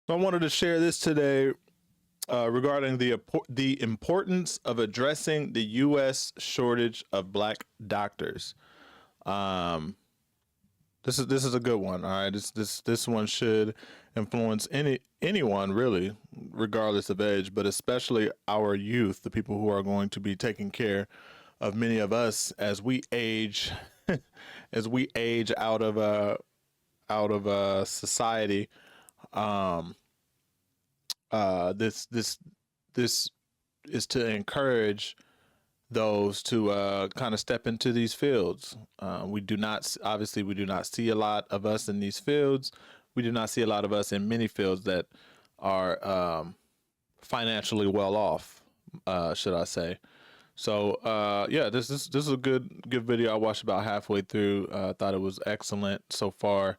So I wanted to share this today regarding the importance of addressing the U.S. shortage of black doctors. This is a good one. All right, this one should influence anyone really, regardless of age, but especially our youth, the people who are going to be taking care of many of us as we age, as we age out of society. This is to encourage those to kind of step into these fields. We do not see a lot of us in these fields. We do not see a lot of us in many fields that are financially well off, should I say. So yeah, this is a good video. I watched about halfway through. Thought it was excellent so far.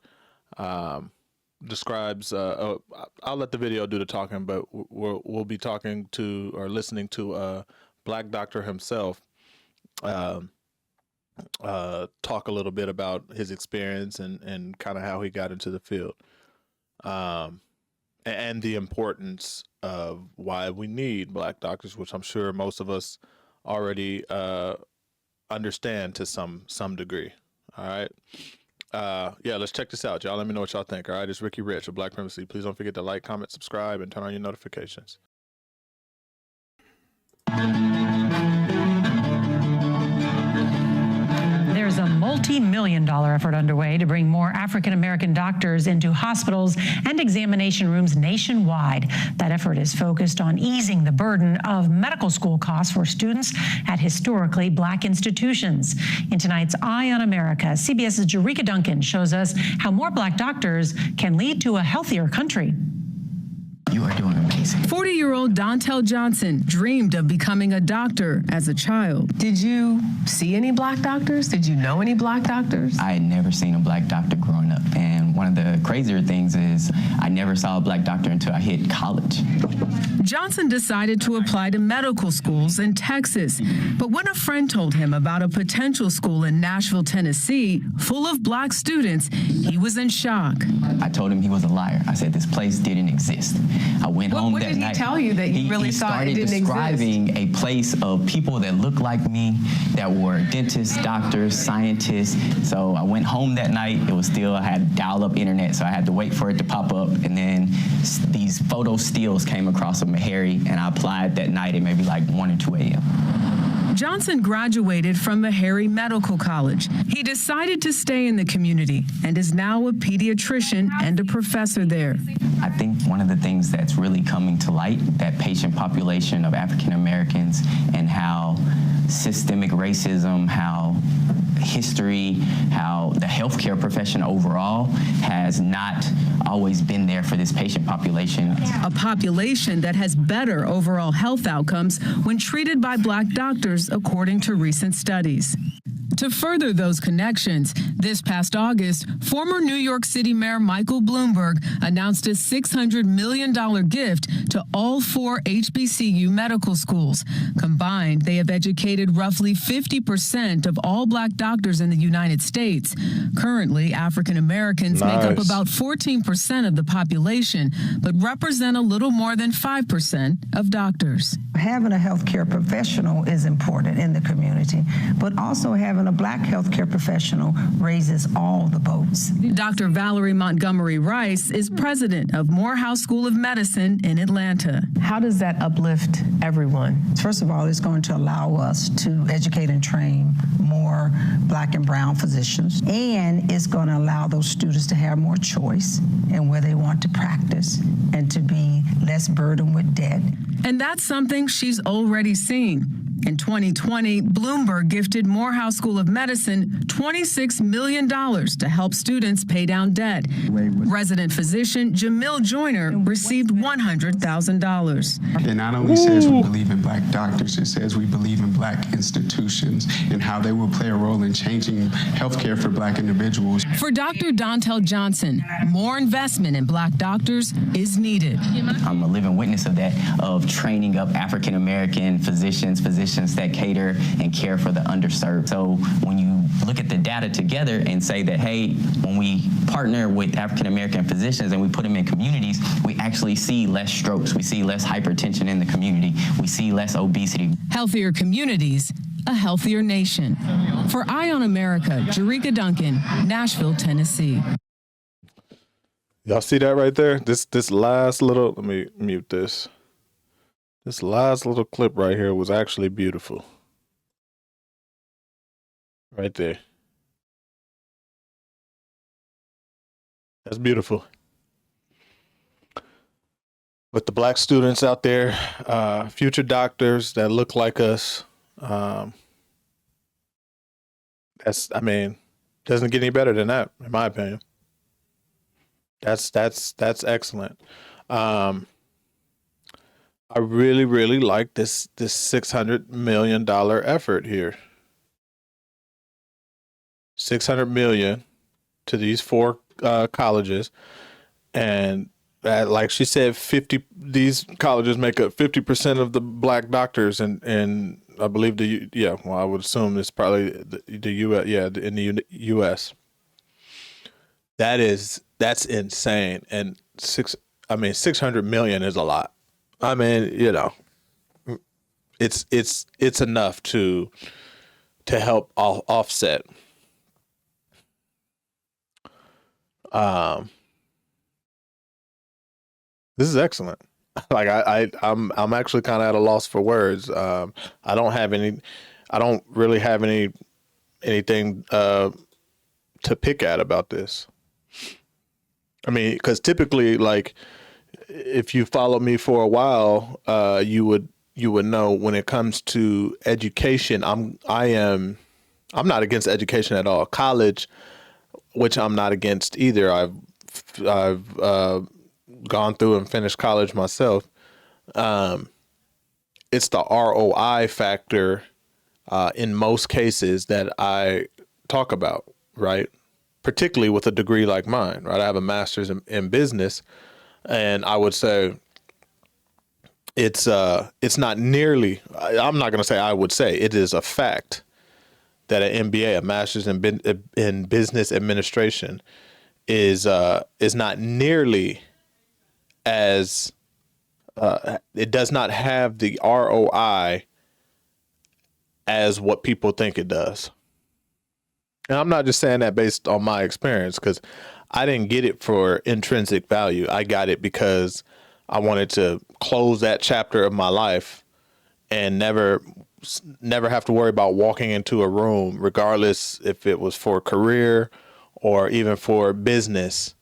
Describes I'll let the video do the talking, but we'll be talking to or listening to a black doctor himself talk a little bit about his experience and kind of how he got into the field, and the importance of why we need black doctors, which I'm sure most of us already understand to some degree. All right. Yeah, let's check this out, y'all. Let me know what y'all think. All right, it's Ricky Rich of Black Primacy. Please don't forget to like, comment, subscribe, and turn on your notifications. There's a multi-million-dollar effort underway to bring more African-American doctors into hospitals and examination rooms nationwide. That effort is focused on easing the burden of medical school costs for students at historically black institutions. In tonight's Eye on America, CBS's Jerika Duncan shows us how more black doctors can lead to a healthier country. You are doing amazing. 40-year-old Dontel Johnson dreamed of becoming a doctor as a child. Did you see any black doctors? Did you know any black doctors? I had never seen a black doctor growing up. And one of the crazier things is I never saw a black doctor until I hit college. Johnson decided to apply to medical schools in Texas. But when a friend told him about a potential school in Nashville, Tennessee, full of black students, he was in shock. I told him he was a liar. I said this place didn't exist. I went home that night. What did he tell you that you really thought it didn't exist? He started describing a place of people that looked like me, that were dentists, doctors, scientists. So I went home that night. It was still, I had dial-up internet, so I had to wait for it to pop up. And then these photo stills came across of Meharry, and I applied that night at maybe like 1 or 2 a.m. Johnson graduated from Meharry Medical College. He decided to stay in the community and is now a pediatrician and a professor there. I think one of the things that's really coming to light, that patient population of African Americans and how systemic racism, how history, how the healthcare profession overall has not always been there for this patient population. A population that has better overall health outcomes when treated by black doctors, according to recent studies. To further those connections, this past August, former New York City Mayor Michael Bloomberg announced a $600 million gift to all 4 HBCU medical schools. Combined, they have educated roughly 50% of all black doctors in the United States. Currently, African Americans make up about 14% of the population, but represent a little more than 5% of doctors. Having a healthcare professional is important in the community, but also having a black healthcare professional raises all the boats. Dr. Valerie Montgomery Rice is president of Morehouse School of Medicine in Atlanta. How does that uplift everyone? First of all, it's going to allow us to educate and train more black and brown physicians, and it's going to allow those students to have more choice in where they want to practice and to be less burdened with debt. And that's something she's already seen. In 2020, Bloomberg gifted Morehouse School of Medicine $26 million to help students pay down debt. Resident physician Jamil Joyner received $100,000. It not only says we believe in black doctors, it says we believe in black institutions and how they will play a role in changing healthcare for black individuals. For Dr. Dontel Johnson, more investment in black doctors is needed. I'm a living witness of that, of training up African American physicians that cater and care for the underserved. So when you look at the data together and say that, hey, when we partner with African American physicians and we put them in communities, we actually see less strokes, we see less hypertension in the community, we see less obesity. Healthier communities, a healthier nation. For Eye on America, Jerika Duncan, Nashville, Tennessee. Y'all see that right there? This last little, let me mute this. This last little clip right here was actually beautiful. Right there. That's beautiful. With the black students out there, future doctors that look like us, doesn't get any better than that, in my opinion. That's excellent. I really, really like this $600 million effort here. $600 million to these 4 colleges, and like she said, these colleges make up 50% of the black doctors, and I believe I would assume it's probably the U.S. In the U.S. That's insane, and 600 million is a lot. I mean, it's enough to help offset. This is excellent. Like I'm actually kind of at a loss for words. I don't really have anything to pick at about this. I mean, because typically, like, if you follow me for a while, you would know when it comes to education, I'm not against education at all. College, which I'm not against either. I've gone through and finished college myself. It's the ROI factor in most cases that I talk about, right? Particularly with a degree like mine, right? I have a master's in business, and I would say it's not nearly, I'm not going to say I would say, it is a fact that an MBA, a master's in business administration, is not nearly as it does not have the ROI as what people think it does. And I'm not just saying that based on my experience, because I didn't get it for intrinsic value. I got it because I wanted to close that chapter of my life and never have to worry about walking into a room, regardless if it was for career or even for business,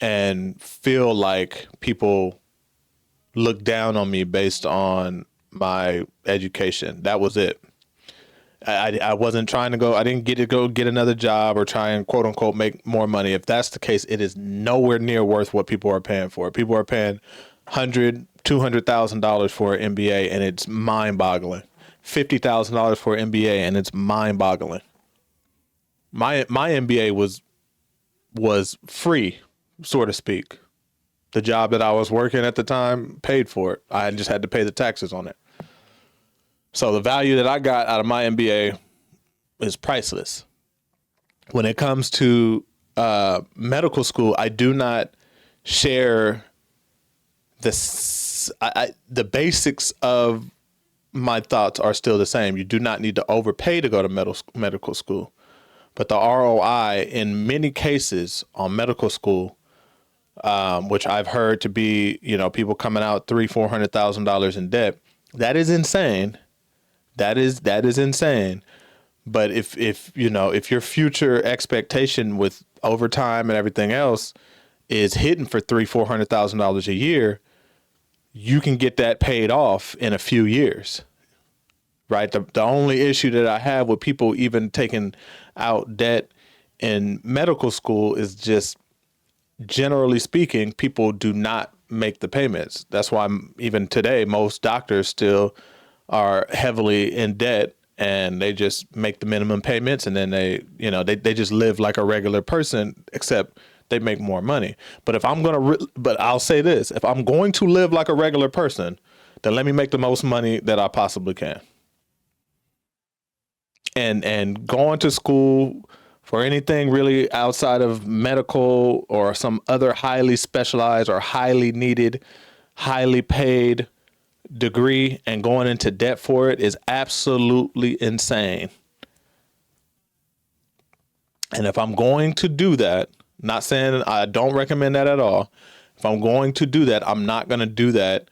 and feel like people look down on me based on my education. That was it. I wasn't trying to go, I didn't go get another job or try and quote unquote make more money. If that's the case, it is nowhere near worth what people are paying for. People are paying $200,000 for an MBA, and it's mind boggling. $50,000 for an MBA, and it's mind boggling. My MBA was free, so to speak. The job that I was working at the time paid for it. I just had to pay the taxes on it. So the value that I got out of my MBA is priceless. When it comes to medical school, I do not share the basics of my thoughts are still the same. You do not need to overpay to go to medical school. But the ROI in many cases on medical school, which I've heard to be, people coming out $300,000-$400,000 in debt, that is insane. That is insane. But if your future expectation with overtime and everything else is hitting for $300,000-$400,000 a year, you can get that paid off in a few years, right? The only issue that I have with people even taking out debt in medical school is just, generally speaking, people do not make the payments. That's why even today, most doctors still are heavily in debt, and they just make the minimum payments, and then they just live like a regular person, except they make more money. But but I'll say this, if I'm going to live like a regular person, then let me make the most money that I possibly can. and going to school for anything really outside of medical or some other highly specialized or highly needed, highly paid degree and going into debt for it is absolutely insane. And if I'm going to do that, not saying I don't recommend that at all. If I'm going to do that, I'm not going to do that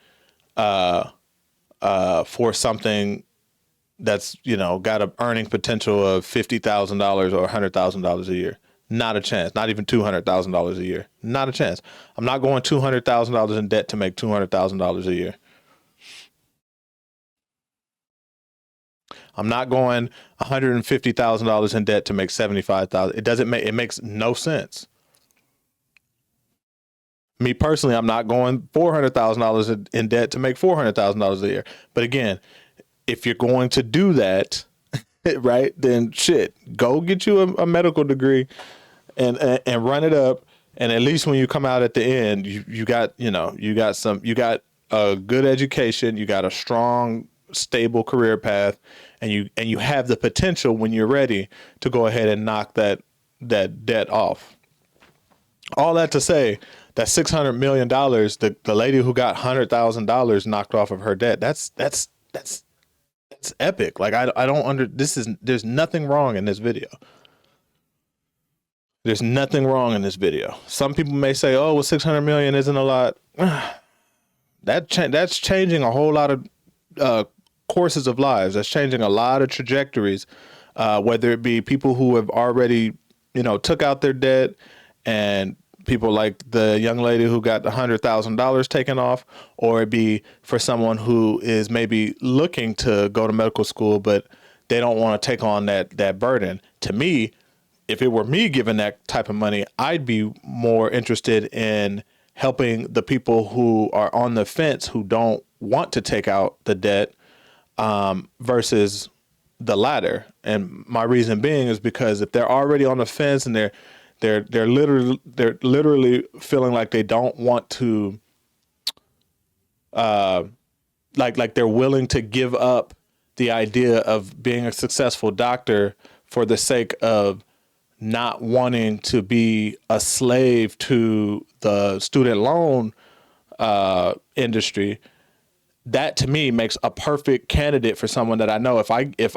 for something that's, got an earning potential of $50,000 or $100,000 a year. Not a chance. Not even $200,000 a year. Not a chance. I'm not going $200,000 in debt to make $200,000 a year. I'm not going $150,000 in debt to make $75,000. It makes no sense. Me personally, I'm not going $400,000 in debt to make $400,000 a year. But again, if you're going to do that, right, then shit, go get you a medical degree and run it up. And at least when you come out at the end, you got a good education, you got a strong, stable career path, and you have the potential when you're ready to go ahead and knock that debt off. All that to say that $600 million, the lady who got $100,000 knocked off of her debt, that's epic. Like I don't there's nothing wrong in this video. There's nothing wrong in this video. Some people may say, oh, well, 600 million isn't a lot. That's changing a whole lot of courses of lives. That's changing a lot of trajectories, whether it be people who have already, took out their debt, and people like the young lady who got $100,000 taken off, or it be for someone who is maybe looking to go to medical school, but they don't want to take on that burden. To me, if it were me giving that type of money, I'd be more interested in helping the people who are on the fence, who don't want to take out the debt, versus the latter. And my reason being is because if they're already on the fence and they're literally feeling like they don't want to, like they're willing to give up the idea of being a successful doctor for the sake of not wanting to be a slave to the student loan industry. That to me makes a perfect candidate for someone that I know. If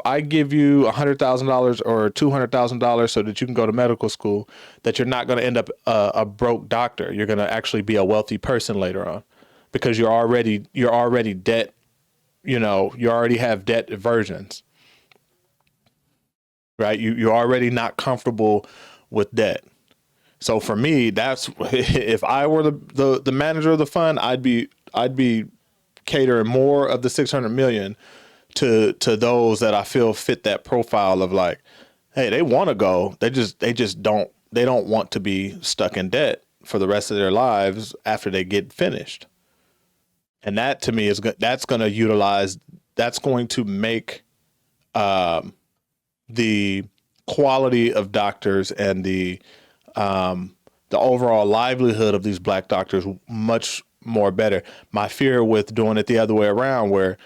I give you $100,000 or $200,000 so that you can go to medical school, that you're not going to end up a broke doctor. You're going to actually be a wealthy person later on, because you're already debt. You already have debt aversions, right? You're already not comfortable with debt. So for me, that's if I were the manager of the fund, I'd be catering more of the 600 million to those that I feel fit that profile of like, hey, they want to go. They don't want to be stuck in debt for the rest of their lives after they get finished. And that to me that's going to make the quality of doctors and the overall livelihood of these black doctors much more better. My fear with doing it the other way around, where,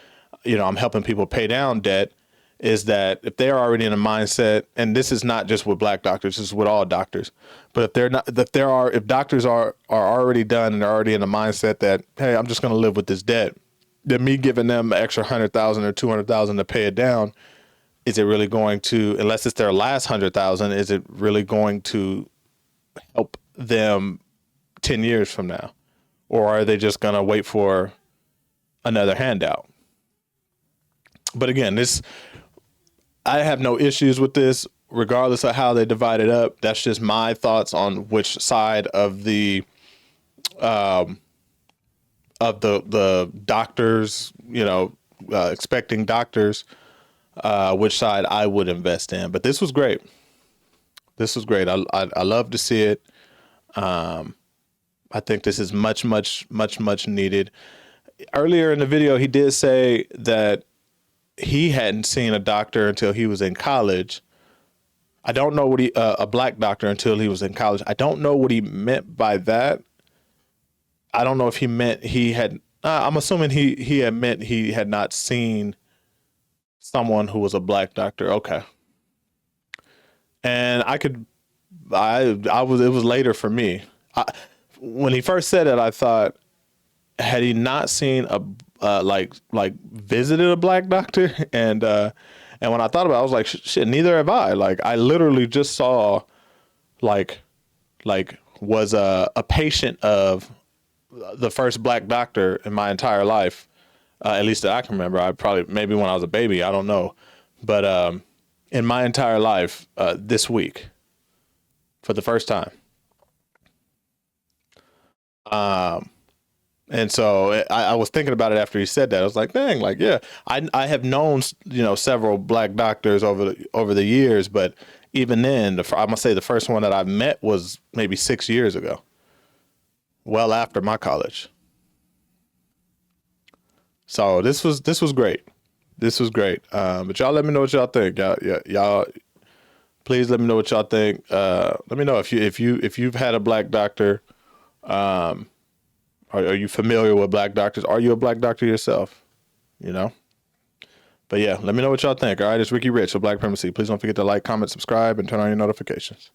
I'm helping people pay down debt, is that if they're already in a mindset, and this is not just with black doctors, this is with all doctors, but if doctors are already done and they're already in a mindset that, hey, I'm just going to live with this debt, then me giving them an extra 100,000 or 200,000 to pay it down, is it really going to, unless it's their last 100,000, is it really going to help them 10 years from now? Or are they just going to wait for another handout? But again, I have no issues with this, regardless of how they divide it up. That's just my thoughts on which side of the doctors, expecting doctors, which side I would invest in. But this was great. I love to see it. I think this is much, much, much, much needed. Earlier in the video, he did say that he hadn't seen a doctor until he was in college. I don't know what a black doctor until he was in college. I don't know what he meant by that. I don't know if he meant he had, I'm assuming he had meant he had not seen someone who was a black doctor. Okay. And it was later for me. When he first said it, I thought, had he not seen like visited a black doctor? And when I thought about it, I was like, shit, neither have I. Like, I literally just saw like was a patient of the first black doctor in my entire life, at least that I can remember. Maybe when I was a baby, I don't know. But in my entire life, this week, for the first time. And so I was thinking about it after he said that. I was like, dang, like, yeah, I have known, several black doctors over the years, but even then, I must say the first one that I met was maybe 6 years ago, well after my college. So this was great. This was great. But y'all let me know what y'all think. Y'all please let me know what y'all think. Let me know if you've had a black doctor. Are you familiar with black doctors? Are you a black doctor yourself? But yeah, let me know what y'all think. All right, it's Ricky Rich of Black Primacy. Please don't forget to like, comment, subscribe, and turn on your notifications.